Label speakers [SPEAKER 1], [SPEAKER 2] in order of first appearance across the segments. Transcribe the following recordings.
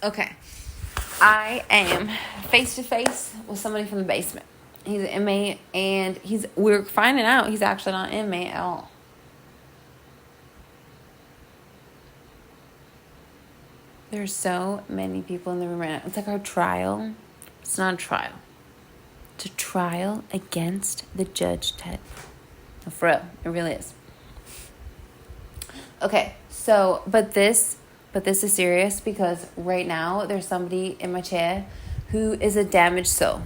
[SPEAKER 1] Okay. I am face to face with somebody from the basement. He's an inmate, and we're finding out he's actually not an inmate at all. There's so many people in the room right now. It's like our trial. It's not a trial. It's a trial against the Judge Ted. No, for real. It really is. Okay, so, but this is serious because right now there's somebody in my chair who is a damaged soul.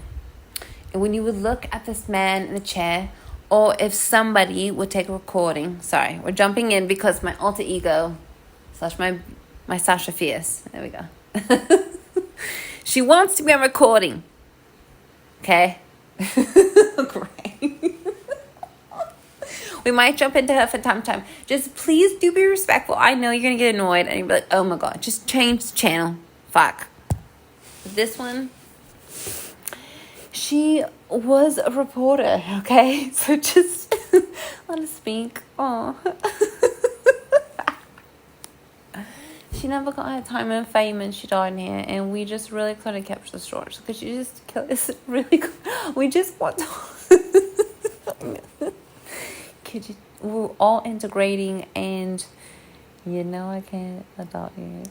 [SPEAKER 1] And when you would look at this man in the chair, or if somebody would take a recording, sorry, we're jumping in because my alter ego / my Sasha Fierce, there we go. She wants to be on recording. Okay? Great. We might jump into her from time to time. Just please do be respectful. I know you're going to get annoyed and you'll be like, oh my God, just change the channel. Fuck. This one, she was a reporter, okay? So just let her speak. Oh. She never got her time and fame and she died in here. And we just really couldn't capture the stories because she just killed us really good. We just want to... We're all integrating, and you know I can't adopt you.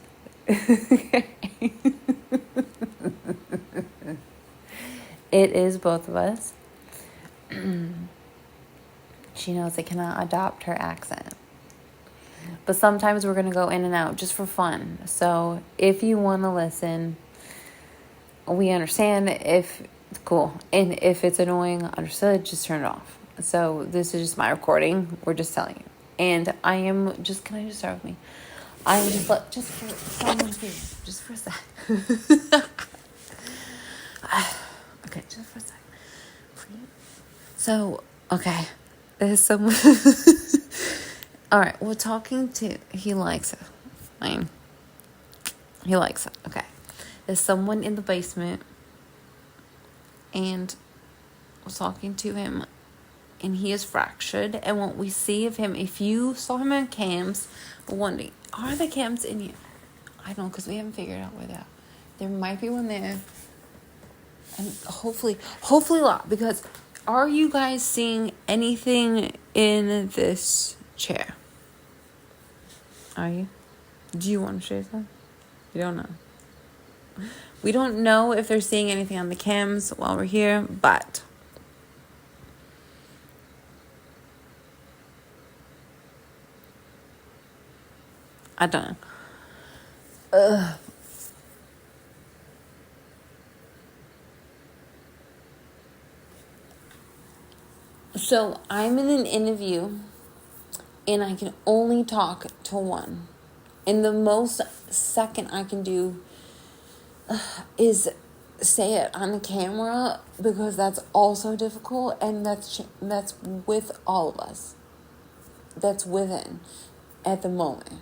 [SPEAKER 1] It is both of us. She knows I cannot adopt her accent. But sometimes we're going to go in and out just for fun. So if you want to listen, we understand. If cool. And if it's annoying, understood, just turn it off. So this is just my recording. We're just telling you. And I am just, can I just start with me? I am just for someone's view. Just for a sec. Okay, just for a sec. So, okay. There's someone. All right, we're talking to, he likes it. Fine. He likes it. Okay. There's someone in the basement, and we're talking to him, and he is fractured. And what we see of him, if you saw him on cams, we're wondering, are the cams in here? I don't know, because we haven't figured out where they are. There might be one there. And hopefully a lot. Because are you guys seeing anything in this chair? Are you? Do you want to share some? You don't know. We don't know if they're seeing anything on the cams while we're here, but I don't know. Ugh. So I'm in an interview, and I can only talk to one. And the most second I can do is say it on the camera, because that's also difficult, and that's with all of us. That's within at the moment.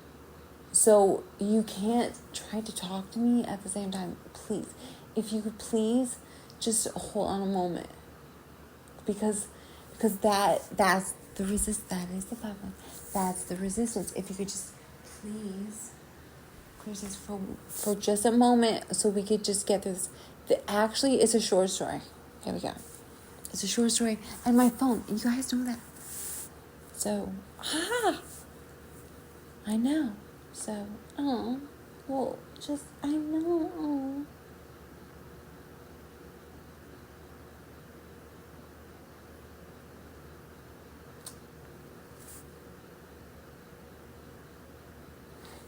[SPEAKER 1] So you can't try to talk to me at the same time. Please, if you could please just hold on a moment, because that's the resist. That is the problem. That's the resistance. If you could just please this for just a moment, so we could just get through this. Actually, it's a short story. Here we go. It's a short story, and my phone. You guys know that. So, I know. So, I know.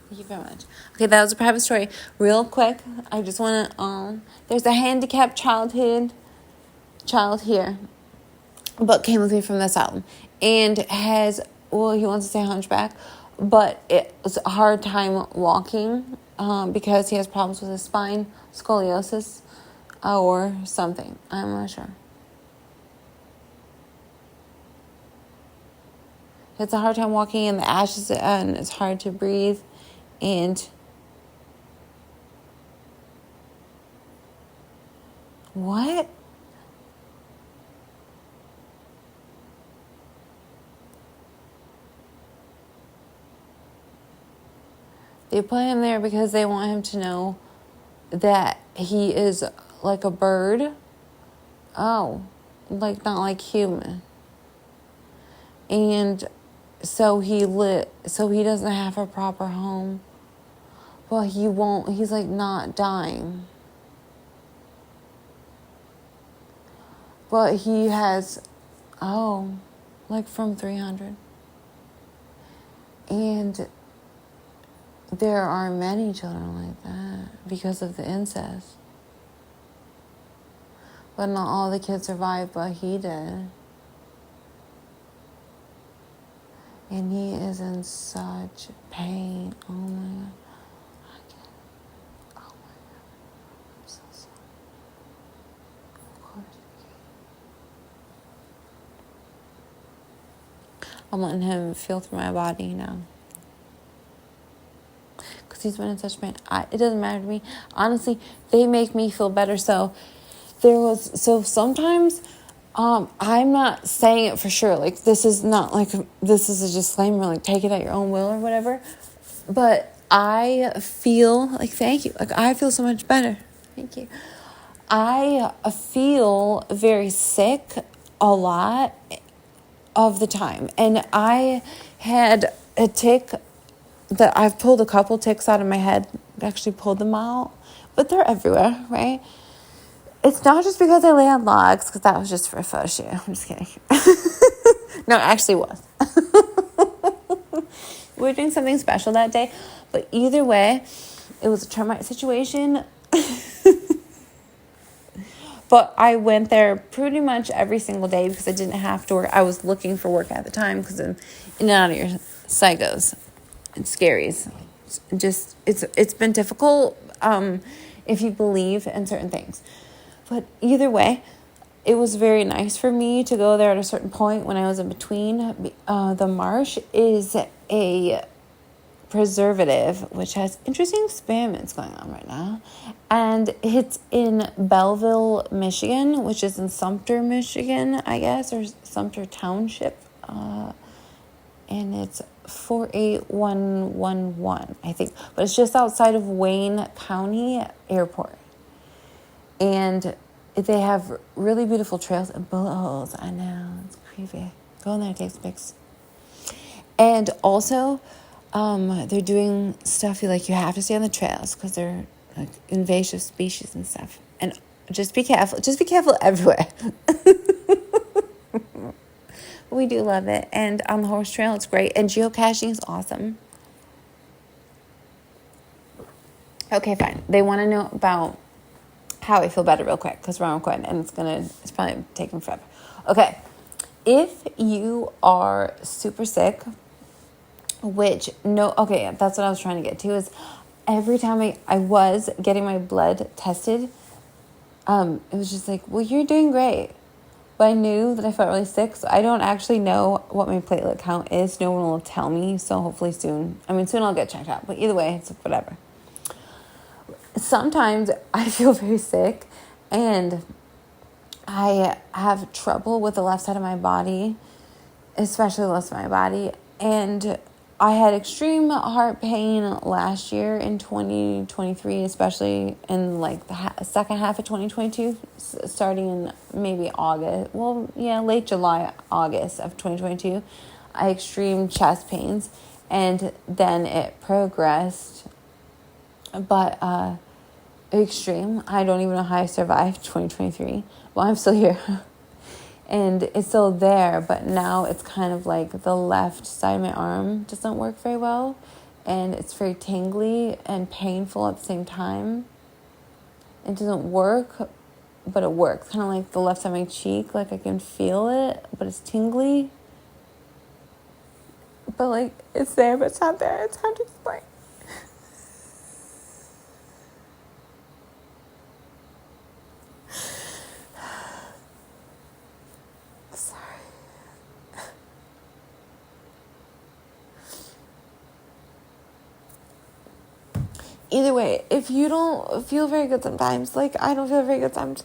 [SPEAKER 1] Thank you very much. Okay, that was a private story. Real quick, I just want to, there's a handicapped child here, but came with me from the asylum, and he wants to say hunchback, but it was a hard time walking, because he has problems with his spine, scoliosis, or something. I'm not sure. It's a hard time walking in the ashes, and it's hard to breathe, and what? They put him there because they want him to know that he is like a bird. Oh, like not like human. And so he doesn't have a proper home. Well, he's like not dying. But he has, like from 300. And there are many children like that because of the incest. But not all the kids survived, but he did. And he is in such pain. Oh my God. I can't. Oh my God. I'm so sorry. Of course. I'm letting him feel through my body now. Because he's been in such pain. It doesn't matter to me. Honestly, they make me feel better. So sometimes I'm not saying it for sure. Like, this is not like, this is a disclaimer, like, take it at your own will or whatever. But I feel like, thank you. Like, I feel so much better. Thank you. I feel very sick a lot of the time. And I had a tick that I've pulled a couple ticks out of my head. Actually pulled them out. But they're everywhere, right? It's not just because I lay on logs, because that was just for a photo shoot. I'm just kidding. No, it actually was. We were doing something special that day. But either way, it was a termite situation. But I went there pretty much every single day because I didn't have to work. I was looking for work at the time because I'm in and out of your psychos and scaries. It's been difficult if you believe in certain things. But either way, it was very nice for me to go there at a certain point when I was in between. The marsh is a preservative, which has interesting experiments going on right now. And it's in Belleville, Michigan, which is in Sumter, Michigan, I guess, or Sumter Township. And it's 48111, I think. But it's just outside of Wayne County Airport. And they have really beautiful trails and bullet holes. I know, it's creepy. Go in there, take some pics. And also, they're doing stuff like you have to stay on the trails because they're like invasive species and stuff. And just be careful. Just be careful everywhere. We do love it. And on the horse trail, it's great. And geocaching is awesome. Okay, fine. They want to know about how I feel better real quick because we're on recording and it's probably taking forever. Okay. If you are super sick, that's what I was trying to get to is every time I was getting my blood tested, it was just like, well, you're doing great. But I knew that I felt really sick, so I don't actually know what my platelet count is. No one will tell me, so hopefully soon. Soon I'll get checked out, but either way, it's whatever. Sometimes I feel very sick, and I have trouble with the left side of my body, especially the left side of my body, and I had extreme heart pain last year in 2023, especially in like the second half of 2022, starting in maybe August. Well, yeah, late July, August of 2022. I had extreme chest pains, and then it progressed, but extreme. I don't even know how I survived 2023. Well, I'm still here. And it's still there, but now it's kind of like the left side of my arm doesn't work very well. And it's very tingly and painful at the same time. It doesn't work, but it works. Kind of like the left side of my cheek, like I can feel it, but it's tingly. But like, it's there, but it's not there. It's hard to explain. Either way, if you don't feel very good sometimes, like I don't feel very good sometimes,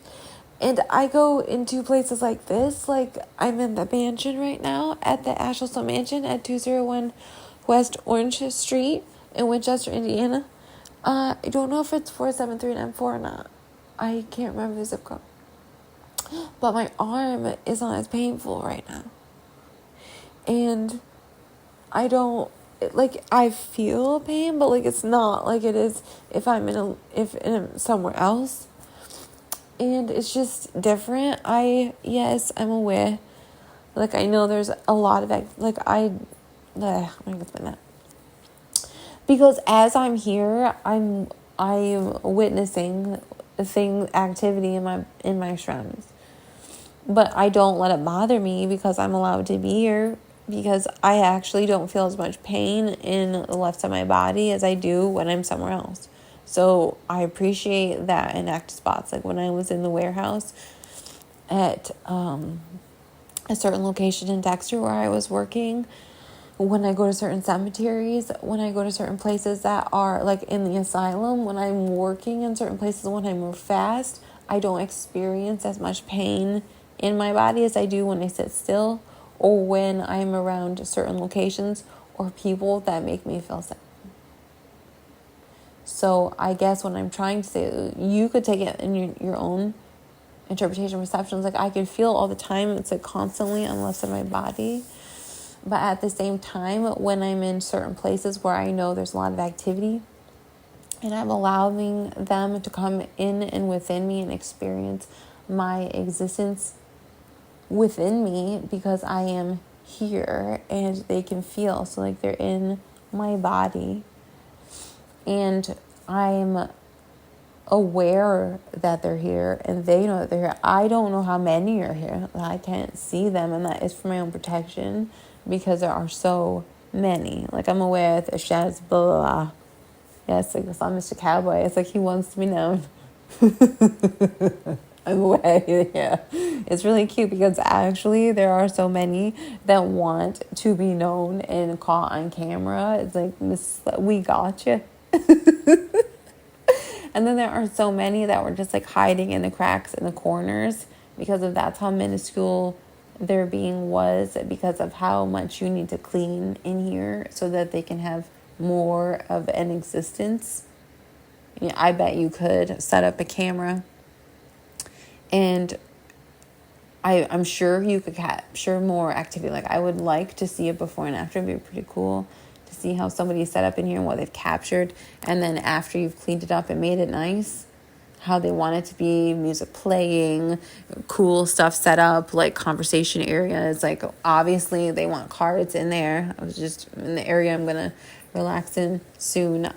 [SPEAKER 1] and I go into places like this, like I'm in the mansion right now, at the Ashlestone Mansion at 201 West Orange Street in Winchester, Indiana. I don't know if it's 47394 or not. I can't remember the zip code. But my arm is not as painful right now. And I don't, like, I feel pain, but, like, it's not like it is if I'm somewhere else. And it's just different. Yes, I'm aware. Like, I know there's a lot of, I'm going to explain that. Because as I'm here, I'm witnessing activity in my surroundings. But I don't let it bother me because I'm allowed to be here, because I actually don't feel as much pain in the left side of my body as I do when I'm somewhere else. So I appreciate that in active spots. Like when I was in the warehouse at a certain location in Dexter where I was working, when I go to certain cemeteries, when I go to certain places that are like in the asylum, when I'm working in certain places, when I move fast, I don't experience as much pain in my body as I do when I sit still, or when I'm around certain locations or people that make me feel sick. So I guess what I'm trying to say, you could take it in your own interpretation, perceptions. Like I can feel all the time. It's like constantly on the left side of my body. But at the same time, when I'm in certain places where I know there's a lot of activity, and I'm allowing them to come in and within me and experience my existence within me, because I am here and they can feel. So like they're in my body and I'm aware that they're here and they know that they're here. I don't know how many are here. I can't see them, and that is for my own protection because there are so many. Like I'm aware that Shaz, blah, blah, blah. Yes, like it's not Mr. Cowboy. It's like he wants to be known. I'm aware, yeah. It's really cute because actually there are so many that want to be known and caught on camera. It's like, we got you. And then there are so many that were just like hiding in the cracks in the corners because of that's how minuscule their being was, because of how much you need to clean in here so that they can have more of an existence. Yeah, I bet you could set up a camera and I'm sure you could capture more activity. Like I would like to see it before and after. It'd be pretty cool to see how somebody's set up in here and what they've captured. And then after you've cleaned it up and made it nice, how they want it to be, music playing, cool stuff set up, like conversation areas. Like obviously they want cards in there. I was just in the area I'm going to relax in soon.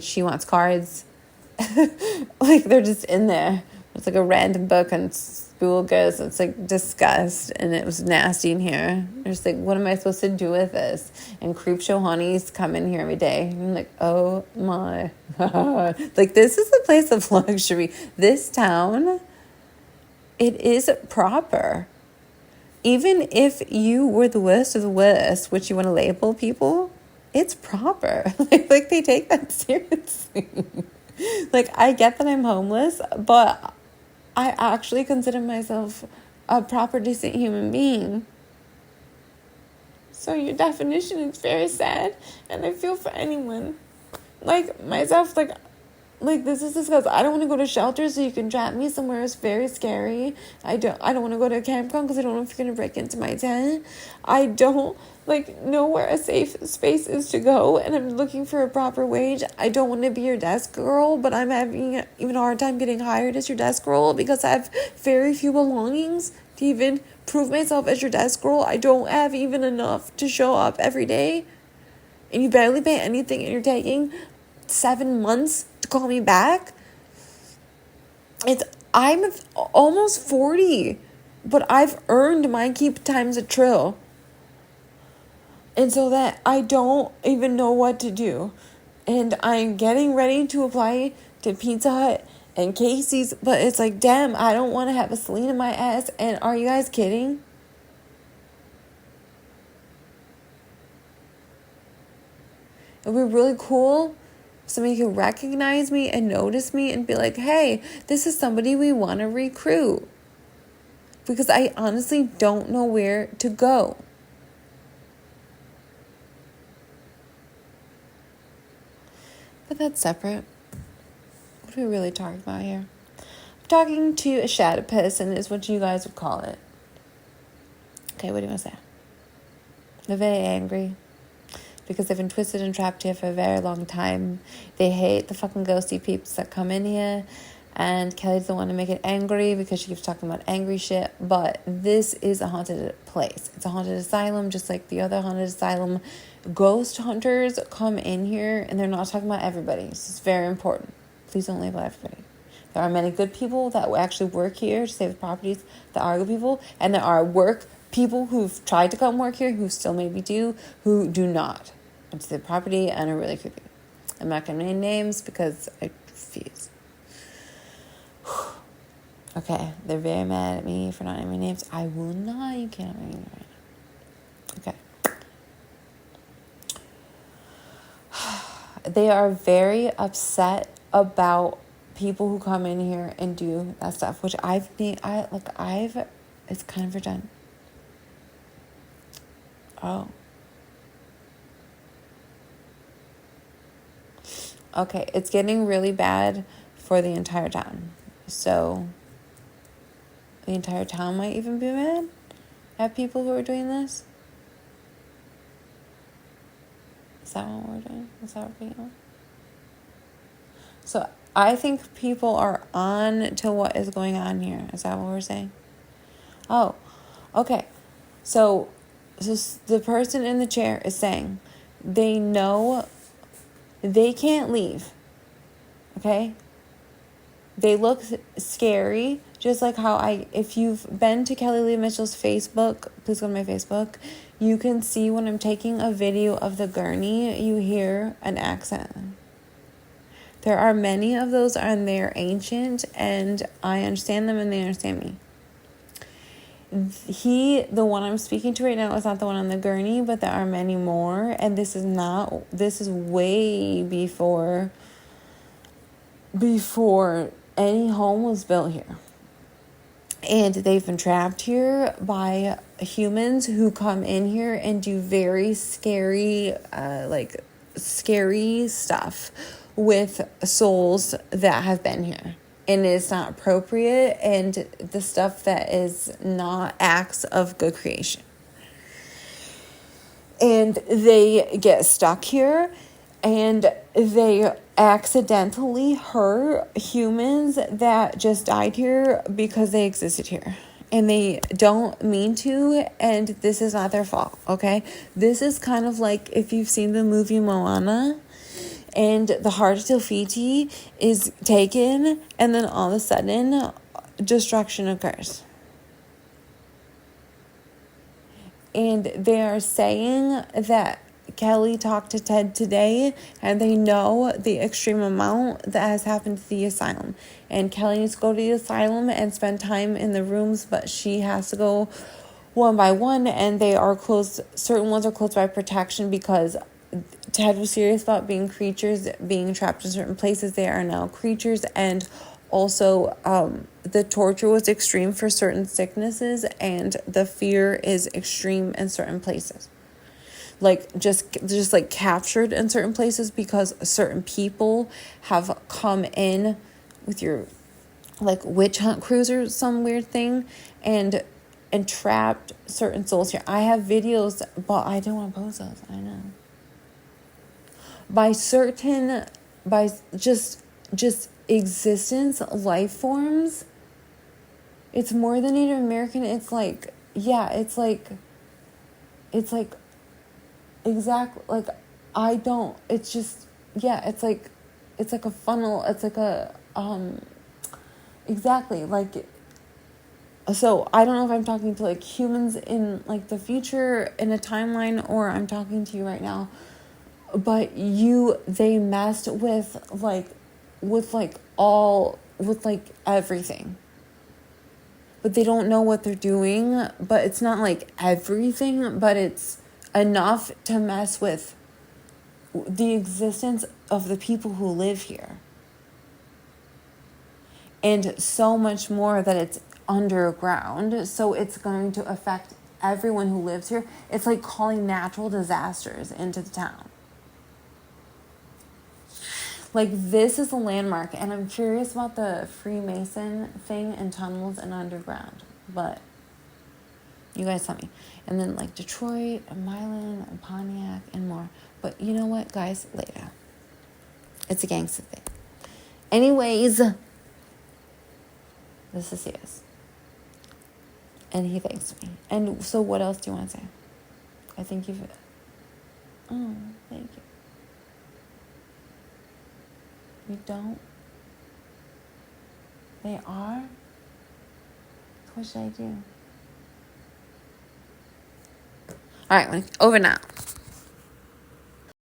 [SPEAKER 1] She wants cards. Like they're just in there. It's like a random book on Spoolgers. It's like disgust, and it was nasty in here. They're just like, what am I supposed to do with this? And Creepshow honeys come in here every day. I'm like, oh my God. Like this is a place of luxury. This town, it is proper. Even if you were the worst of the worst, which you want to label people, it's proper. Like they take that seriously. Like I get that I'm homeless, but I actually consider myself a proper, decent human being. So your definition is very sad, and I feel for anyone. Like myself, like this is disgusting. I don't want to go to shelter, so you can trap me somewhere. It's very scary. I don't want to go to a campground because I don't know if you're gonna break into my tent. I don't know where a safe space is to go, and I'm looking for a proper wage. I don't want to be your desk girl, but I'm having even a hard time getting hired as your desk girl because I have very few belongings to even prove myself as your desk girl. I don't have even enough to show up every day, and you barely pay anything, and you're taking 7 months to call me back. I'm almost 40, but I've earned my keep times a trill. And so that I don't even know what to do. And I'm getting ready to apply to Pizza Hut and Casey's, but it's like, damn, I don't want to have a Celine in my ass. And are you guys kidding? It would be really cool if somebody could recognize me and notice me and be like, hey, this is somebody we want to recruit. Because I honestly don't know where to go. But that's separate. What are we really talking about here? I'm talking to a shadow person is what you guys would call it. Okay, what do you want to say? They're very angry because they've been twisted and trapped here for a very long time. They hate the fucking ghosty peeps that come in here. And Kelly doesn't want to make it angry because she keeps talking about angry shit. But this is a haunted place. It's a haunted asylum, just like the other haunted asylum. Ghost hunters come in here, and they're not talking about everybody. This is very important. Please don't label everybody. There are many good people that actually work here to save the properties. There are good people. And there are people who've tried to come work here, who still maybe do, who do not. It's the property and are really creepy. I'm not going to name names because I refuse. Okay, they're very mad at me for not naming names. I will not. You can't name me right now. Okay. They are very upset about people who come in here and do that stuff, which it's kind of redundant. Oh. Okay, it's getting really bad for the entire town. So the entire town might even be mad at people who are doing this. Is that what we're doing? Is that what we're doing? So I think people are on to what is going on here. Is that what we're saying? Oh, okay. So the person in the chair is saying they know they can't leave. Okay? They look scary, just like how if you've been to Kelly Lee Mitchell's Facebook, please go to my Facebook, you can see when I'm taking a video of the gurney, you hear an accent. There are many of those and they're ancient, and I understand them and they understand me. The one I'm speaking to right now is not the one on the gurney, but there are many more, and this is way before any home was built here. And they've been trapped here by humans who come in here and do very scary, scary stuff with souls that have been here. And it's not appropriate, and the stuff that is not acts of good creation. And they get stuck here, and they accidentally hurt humans that just died here because they existed here. And they don't mean to, and this is not their fault, okay? This is kind of like if you've seen the movie Moana, and the heart of Tofiti is taken, and then all of a sudden, destruction occurs. And they are saying that Kelly talked to Ted today, and they know the extreme amount that has happened to the asylum. And Kelly needs to go to the asylum and spend time in the rooms, but she has to go one by one, and they are closed. Certain ones are closed by protection because Ted was serious about being creatures, being trapped in certain places. They are now creatures, and also the torture was extreme for certain sicknesses, and the fear is extreme in certain places. Like just like captured in certain places because certain people have come in with your like witch hunt crews or some weird thing and trapped certain souls here. I have videos, but I don't want to post those. I know. By just existence, life forms. It's more than Native American. It's like exactly like I don't. It's just it's like a funnel. It's like a exactly like. So I don't know if I'm talking to like humans in like the future in a timeline, or I'm talking to you right now. But they messed with everything. But they don't know what they're doing, but it's not like everything, but it's enough to mess with the existence of the people who live here. And so much more that it's underground, so it's going to affect everyone who lives here. It's like calling natural disasters into the town. Like, this is a landmark, and I'm curious about the Freemason thing and tunnels and underground, but you guys tell me. And then, like, Detroit, and Milan, and Pontiac, and more. But you know what, guys? Later. It's a gangster thing. Anyways, this is his. And he thanks me. And so what else do you want to say? I think you've... Oh, thank you. You don't? They are? What should I do? All right, over now.